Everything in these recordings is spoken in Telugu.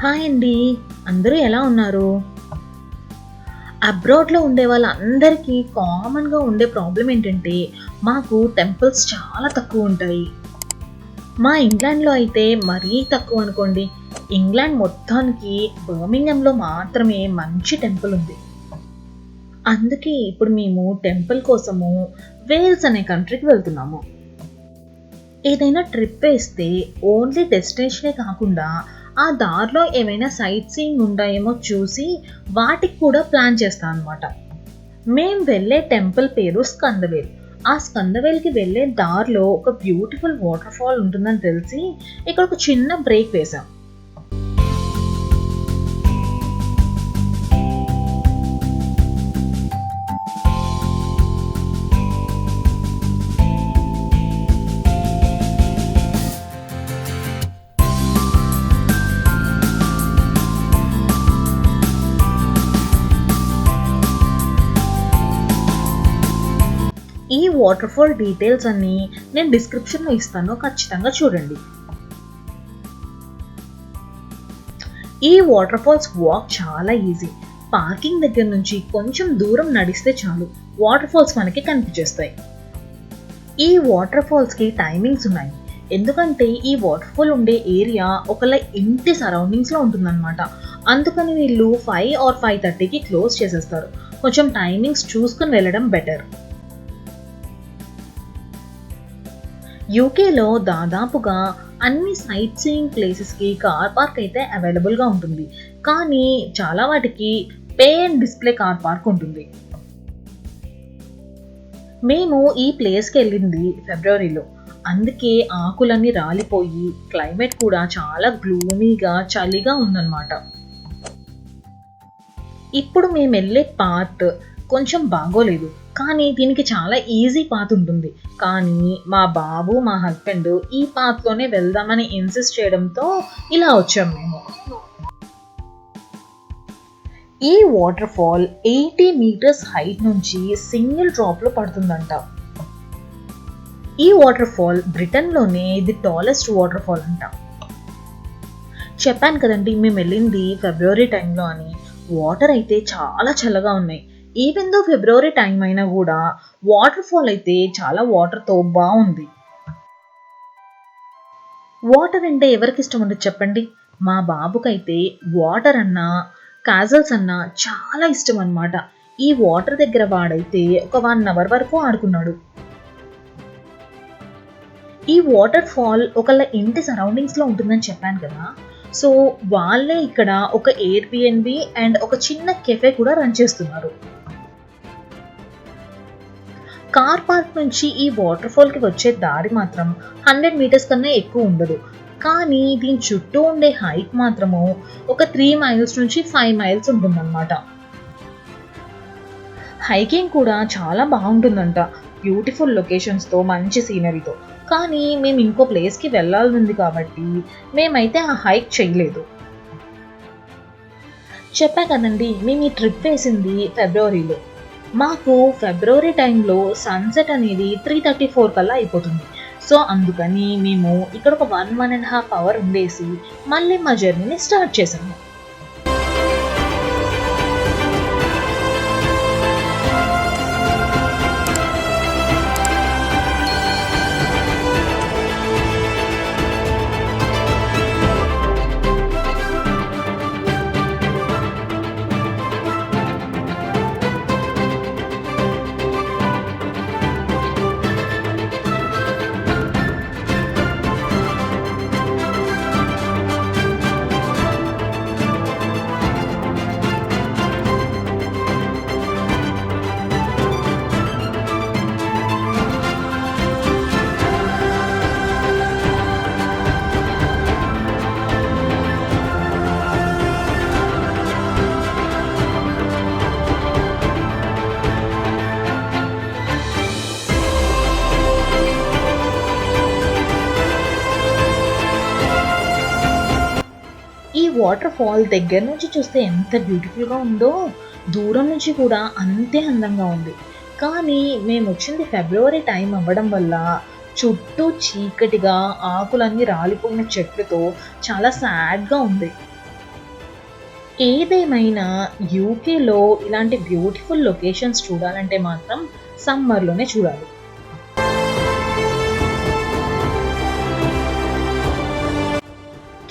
హాయ్ అండి. అందరూ ఎలా ఉన్నారు? అబ్రాడ్‌లో ఉండే వాళ్ళందరికీ కామన్‌గా ఉండే ప్రాబ్లమ్ ఏంటంటే, మాకు టెంపుల్స్ చాలా తక్కువుంటాయి. మా ఇంగ్లాండ్‌లో అయితే మరీ తక్కువనుకోండి. ఇంగ్లాండ్ మొత్తానికి బర్మింఘమ్‌లో మాత్రమే మంచి టెంపుల్ ఉంది. అందుకే ఇప్పుడు మేము టెంపుల్ కోసము వేల్స్ అనే కంట్రీకి వెళ్తున్నాము. ఏదైనా ట్రిప్ వేస్తే ఓన్లీ డెస్టినేషనే కాకుండా ఆ దారిలో ఏమైనా సైట్ సీయింగ్ ఉంటాయేమో చూసి వాటికి కూడా ప్లాన్ చేస్తా అనమాట. మేం వెళ్ళే టెంపుల్ పేరు స్కందవేల్. ఆ స్కందవేల్కి వెళ్ళే దారిలో ఒక బ్యూటిఫుల్ వాటర్ ఫాల్ ఉంటుందని తెలిసి ఇక్కడ ఒక చిన్న బ్రేక్ వేశాం. ఈ వాటర్ ఫాల్ డీటెయిల్స్ అన్ని నేను డిస్క్రిప్షన్లో ఇస్తాను, ఖచ్చితంగా చూడండి. ఈ వాటర్ ఫాల్స్ వాక్ చాలా ఈజీ. పార్కింగ్ దగ్గర నుంచి కొంచెం దూరం నడిస్తే చాలు వాటర్ ఫాల్స్ మనకి కనిపించేస్తాయి. ఈ వాటర్ ఫాల్స్కి టైమింగ్స్ ఉన్నాయి. ఎందుకంటే ఈ వాటర్ ఫాల్ ఉండే ఏరియా ఒకళ్ళ ఇంటి సరౌండింగ్స్లో ఉంటుందన్నమాట. అందుకని వీళ్ళు 5 or 5:30కి క్లోజ్ చేసేస్తారు. కొంచెం టైమింగ్స్ చూసుకుని వెళ్ళడం బెటర్. యూకేలో దాదాపుగా అన్ని సైట్ సీయింగ్ ప్లేసెస్కి కార్ పార్క్ అయితే అవైలబుల్గా ఉంటుంది. కానీ చాలా వాటికి pay and display car park ఉంటుంది. మేము ఈ ప్లేస్కి వెళ్ళింది ఫిబ్రవరిలో. అందుకే ఆకులన్నీ రాలిపోయి క్లైమేట్ కూడా చాలా గ్లూమీగా చలిగా ఉందన్నమాట. ఇప్పుడు మేము వెళ్ళే పాత్ కొంచెం బాగోలేదు, కానీ దీనికి చాలా ఈజీ పాత్ ఉంటుంది. కానీ మా బాబు మా హస్బెండ్ ఈ పాత్లోనే వెళ్దామని ఇన్సిస్ట్ చేయడంతో ఇలా వచ్చాం మేము. ఈ వాటర్ ఫాల్ 80 meters హైట్ నుంచి సింగిల్ డ్రాప్లో పడుతుందంట. ఈ వాటర్ ఫాల్ బ్రిటన్లోనే ది టాలెస్ట్ వాటర్ ఫాల్ అంట. చెప్పాను కదండి మేము వెళ్ళింది ఫిబ్రవరి టైంలో అని. వాటర్ అయితే చాలా చల్లగా ఉన్నాయి. ఈవెన్ దో ఫిబ్రవరి టైం అయినా కూడా వాటర్ ఫాల్ అయితే చాలా వాటర్తో బాగుంది. వాటర్ అంటే ఎవరికి ఇష్టం ఉండదు చెప్పండి? మా బాబుకైతే వాటర్ అన్నా క్యాజల్స్ అన్నా చాలా ఇష్టం అన్నమాట. ఈ వాటర్ దగ్గర వాడైతే ఒక 1 hour వరకు ఆడుకున్నాడు. ఈ వాటర్ ఫాల్ ఒకళ్ళ ఇంటి సరౌండింగ్స్లో ఉంటుందని చెప్పాను కదా. సో వాళ్ళే ఇక్కడ ఒక ఎయిర్బిఎన్బి అండ్ ఒక చిన్న కెఫే కూడా రన్ చేస్తున్నారు. కార్ పార్క్ నుంచి ఈ వాటర్ ఫాల్కి వచ్చే దారి మాత్రం 100 meters కన్నా ఎక్కువ ఉండదు. కానీ దీని చుట్టూ ఉండే హైట్ మాత్రము ఒక 3 miles నుంచి 5 miles ఉంటుందన్నమాట. హైకింగ్ కూడా చాలా బాగుంటుందంట, బ్యూటిఫుల్ లొకేషన్స్తో మంచి సీనరీతో. కానీ మేము ఇంకో ప్లేస్కి వెళ్ళాలి ఉంది కాబట్టి మేమైతే ఆ హైక్ చేయలేదు. చెప్పా కదండి మేము ఈ ట్రిప్ వేసింది ఫిబ్రవరిలో. మాకు ఫిబ్రవరి టైంలో సన్సెట్ అనేది 3:34 కల్లా అయిపోతుంది. సో అందుకని మేము ఇక్కడ ఒక 1.5 hour ఉండేసి మళ్ళీ మా జర్నీని స్టార్ట్ చేసాము. ఈ వాటర్ ఫాల్ దగ్గర నుంచి చూస్తే ఎంత బ్యూటిఫుల్గా ఉందో దూరం నుంచి కూడా అంతే అందంగా ఉంది. కానీ మేము వచ్చింది ఫిబ్రవరి టైం అవ్వడం వల్ల చుట్టూ చీకటిగా ఆకులన్నీ రాలిపోయిన చెట్లతో చాలా సాడ్గా ఉంది. ఏదేమైనా యూకేలో ఇలాంటి బ్యూటిఫుల్ లొకేషన్స్ చూడాలంటే మాత్రం సమ్మర్లోనే చూడాలి.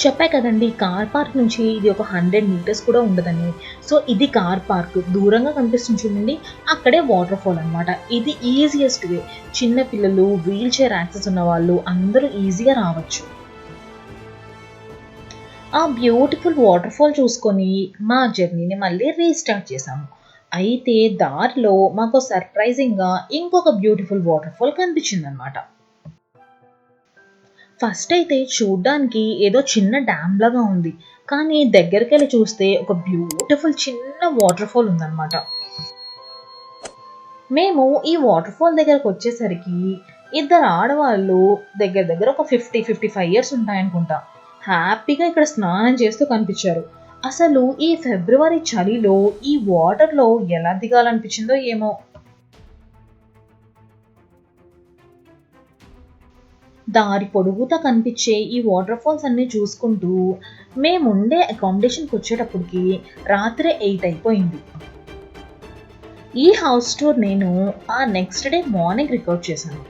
చెప్పా కదండి కార్ పార్క్ నుంచి ఇది ఒక 100 మీటర్స్ కూడా ఉండదని. సో ఇది కార్ పార్క్. దూరంగా కనిపిస్తుంది చూడండి, అక్కడే వాటర్ ఫాల్ అనమాట. ఇది ఈజియెస్ట్ వే. చిన్న పిల్లలు, వీల్ చైర్ యాక్సెస్ ఉన్న వాళ్ళు అందరూ ఈజీగా రావచ్చు. ఆ బ్యూటిఫుల్ వాటర్ ఫాల్ చూసుకొని మా జర్నీని మళ్ళీ రీస్టార్ట్ చేశాము. అయితే దారిలో మాకు సర్ప్రైజింగ్‌గా ఇంకొక బ్యూటిఫుల్ వాటర్ ఫాల్ కనిపించిందనమాట. ఫస్ట్ అయితే చూడ్డానికి ఏదో చిన్న డ్యామ్ లాగా ఉంది. కానీ దగ్గరికెళ్ళి చూస్తే ఒక బ్యూటిఫుల్ చిన్న వాటర్ ఫాల్ ఉందన్నమాట. మేము ఈ వాటర్ ఫాల్ దగ్గరకొచ్చేసరికి ఇద్దరు ఆడవాళ్ళు దగ్గర దగ్గర ఒక 55 ఇయర్స్ ఉంటాయనుకుంటా. హ్యాపీగా ఇక్కడ స్నానం చేస్తూ కనిపించారు. అసలు ఈ ఫిబ్రవరి చలిలో ఈ వాటర్‌లో ఎలా దిగాలనిపించిందో ఏమో! దారి పొడుగుతా కనిపించే ఈ వాటర్ ఫాల్స్ అన్నీ చూసుకుంటూ మేముండే అకామిడేషన్‌కి వచ్చేటప్పటికి రాత్రి 8 అయిపోయింది. ఈ హౌస్ టూర్ నేను ఆ నెక్స్ట్ డే మార్నింగ్ రికార్డ్ చేశాను.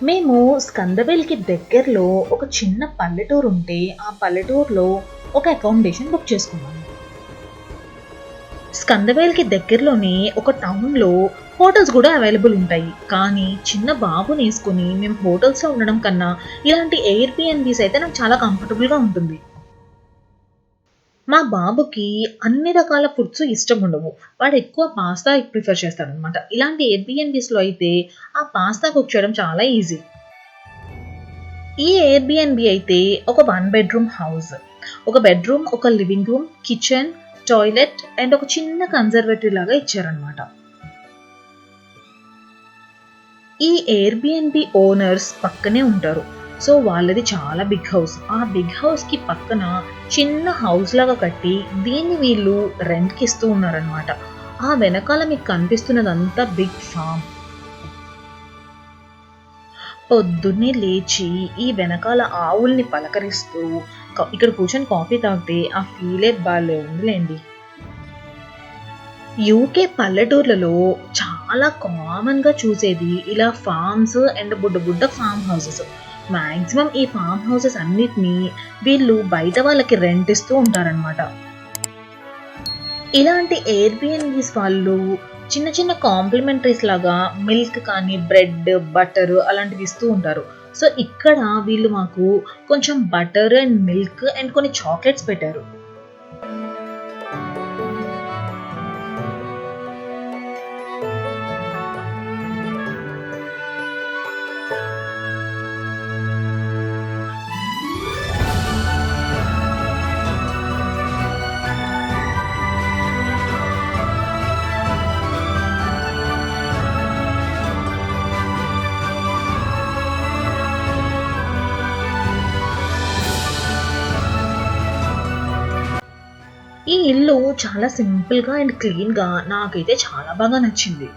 మేము స్కందవేల్‌కి దగ్గరలో ఒక చిన్న పల్లెటూరు ఉంటే ఆ పల్లెటూరులో ఒక అకామిడేషన్ బుక్ చేసుకున్నాము. స్కందవేల్‌కి దగ్గరలోనే ఒక టౌన్‌లో హోటల్స్ కూడా అవైలబుల్ ఉంటాయి. కానీ చిన్న బాబునేసుకొని మేము హోటల్స్‌లో ఉండడం కన్నా ఇలాంటి ఎయిర్‌బిఎన్‌బీస్ అయితే నాకు చాలా కంఫర్టబుల్‌గా ఉంటుంది. మా బాబుకి అన్ని రకాల ఫుడ్స్ ఇష్టం ఉండవు. వాడు ఎక్కువ పాస్తా ప్రిఫర్ చేస్తాడనమాట. ఇలాంటి ఎయిర్‌బిఎన్‌బీస్‌లో అయితే ఆ పాస్తా కుక్ చేయడం చాలా ఈజీ. ఈ ఎయిర్‌బిఎన్‌బీ అయితే ఒక 1 బెడ్‌రూమ్ హౌస్. ఒక బెడ్‌రూమ్, ఒక living room, kitchen, toilet and ఒక చిన్న కన్జర్వేటరీ లాగా ఇచ్చారనమాట. ఈ ఎయిర్‌బిఎన్‌బీ ఓనర్స్ పక్కనే ఉంటారు. సో వాళ్ళది చాలా బిగ్ హౌస్. ఆ బిగ్ హౌస్‌కి పక్కన చిన్న హౌస్ లాగా కట్టి దీన్ని వీళ్ళు రెంట్‌కి ఇస్తూ ఉన్నారనమాట. ఆ వెనకాల మీకు కనిపిస్తున్నదంతా బిగ్ ఫార్మ్. పొద్దున్నే లేచి ఈ వెనకాల ఆవుల్ని పలకరిస్తూ ఇక్కడ కూర్చొని కాఫీ తాగితే ఆ ఫీలే భలే ఉందిలేండి. యూకే పల్లెటూర్లలో చాలా కామన్‌గా చూసేది ఇలా ఫార్మ్స్ అండ్ బుడ్డ బుడ్డ ఫార్మ్ హౌసెస్. మాక్సిమం ఈ ఫార్మ్ హౌసెస్ అన్నిటిని వీళ్ళు బయట వాళ్ళకి రెంట్ ఇస్తూ ఉంటారనమాట. ఇలాంటి ఎయిర్‌బిఎన్‌బీస్ వాళ్ళు చిన్న చిన్న కాంప్లిమెంటరీస్ లాగా మిల్క్ కానీ, బ్రెడ్, బటర్ అలాంటివి ఇస్తూ ఉంటారు. సో ఇక్కడ వీళ్ళు మాకు కొంచెం బటర్ అండ్ మిల్క్ అండ్ కొన్ని చాక్లెట్స్ పెట్టారు. ఈ ఇల్లు చాలా సింపుల్‌గా అండ్ క్లీన్‌గా నాకైతే చాలా బాగా నచ్చింది.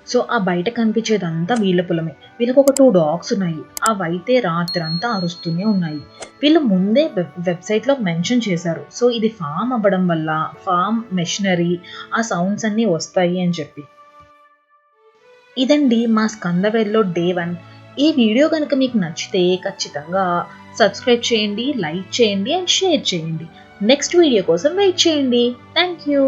సో, ఆ బయట కనిపించేదంతా వీళ్ళ పొలమే. వీళ్ళకొక 2 డాగ్స్ ఉన్నాయి. అవైతే రాత్రంతా అరుస్తూనే ఉన్నాయి. వీళ్ళు ముందే వెబ్‌సైట్‌లో మెన్షన్ చేశారు. సో, ఇది ఫార్మ్ అవ్వడం వల్ల ఫార్మ్ మెషినరీ ఆ సౌండ్స్ అన్నీ వస్తాయి అని చెప్పి. ఇదండి మా స్కందవేల్‌లో డే 1. ఈ వీడియో గనుక మీకు నచ్చితే ఖచ్చితంగా సబ్స్క్రైబ్ చేయండి, లైక్ చేయండి అండ్ షేర్ చేయండి. నెక్స్ట్ వీడియో కోసం వెయిట్ చేయండి. Thank you.